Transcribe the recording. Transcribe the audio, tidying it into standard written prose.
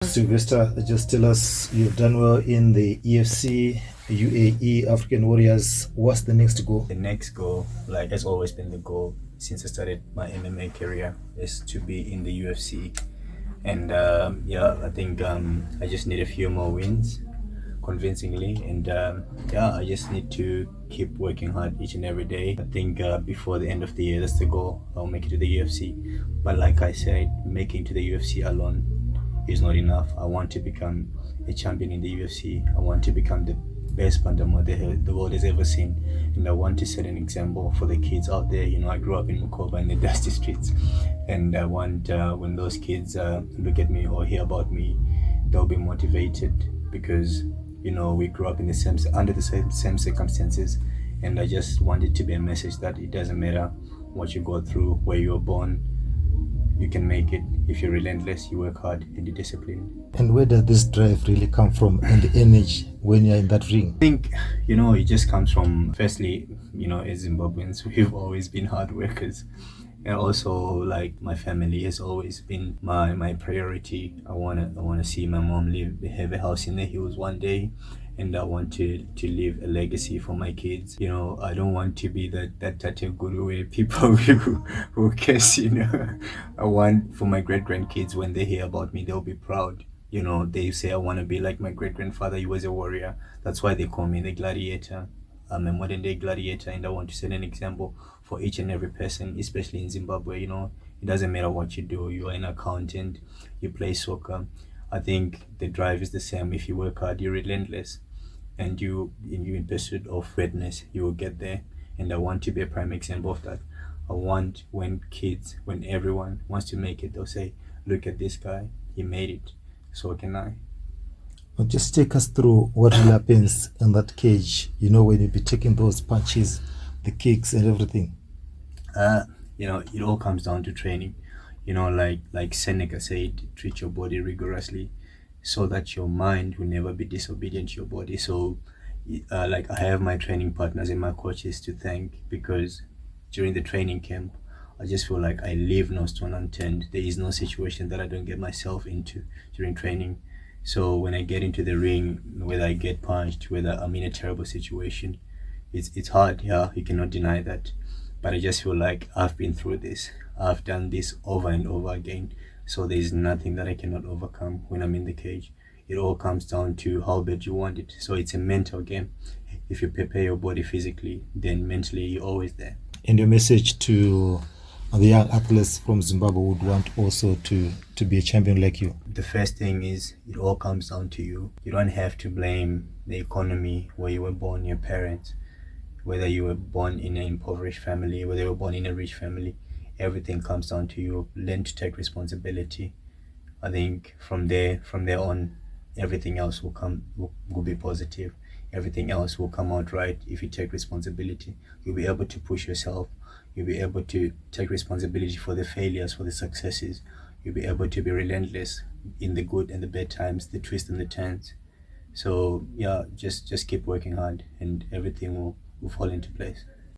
Sylvester, just tell us, you've done well in the EFC, UAE, African Warriors. What's the next goal? The next goal, like has always been the goal since I started my MMA career, is to be in the UFC. And I think I just need a few more wins convincingly, and I just need to keep working hard each and every day. I think before the end of the year, that's the goal. I'll make it to the UFC. But like I said, making to the UFC alone is not enough. I want to become a champion in the UFC. I want to become the best bantamweight the world has ever seen, and I want to set an example for the kids out there. I grew up in Mukoba in the dusty streets, and I want when those kids look at me or hear about me, they'll be motivated because we grew up in under the same circumstances, and I just want it to be a message that it doesn't matter what you go through, where you were born, you can make it if you're relentless, you work hard, and you're disciplined. And where does this drive really come from, and the energy when you're in that ring? I think, it just comes from, firstly, as Zimbabweans, we've always been hard workers. And also, like, my family has always been my priority. I wanna see my mom have a house in the hills one day, and I want to leave a legacy for my kids. I don't want to be that tattoo guru where people who curse. I want for my great grandkids, when they hear about me, they'll be proud. They say I want to be like my great grandfather. He was a warrior. That's why they call me the Gladiator. I'm a modern day gladiator, and I want to set an example for each and every person, especially in Zimbabwe. It doesn't matter what you do. You are an accountant, you play soccer. I think the drive is the same. If you work hard, you're relentless, and you're in pursuit of greatness, you will get there. And I want to be a prime example of that. I want when everyone wants to make it, they'll say, look at this guy, he made it, so can I. Well, just take us through what really happens in that cage, when you be taking those punches, the kicks and everything. It all comes down to training. Like Seneca said, treat your body rigorously so that your mind will never be disobedient to your body. So like, I have my training partners and my coaches to thank, because during the training camp, I just feel like I leave no stone unturned. There is no situation that I don't get myself into during training. So when I get into the ring, whether I get punched, whether I'm in a terrible situation, it's hard. Yeah, you cannot deny that. But I just feel like I've been through this. I've done this over and over again. So there's nothing that I cannot overcome when I'm in the cage. It all comes down to how bad you want it. So it's a mental game. If you prepare your body physically, then mentally you're always there. And your message to the young athletes from Zimbabwe would want also to be a champion like you? The first thing is, it all comes down to you. You don't have to blame the economy, where you were born, your parents, whether you were born in an impoverished family, whether you were born in a rich family. Everything comes down to you. Learn to take responsibility. I think from there on, everything else will be positive. Everything else will come out right if you take responsibility. You'll be able to push yourself. You'll be able to take responsibility for the failures, for the successes. You'll be able to be relentless in the good and the bad times, the twists and the turns. So yeah, just keep working hard, and everything will fall into place.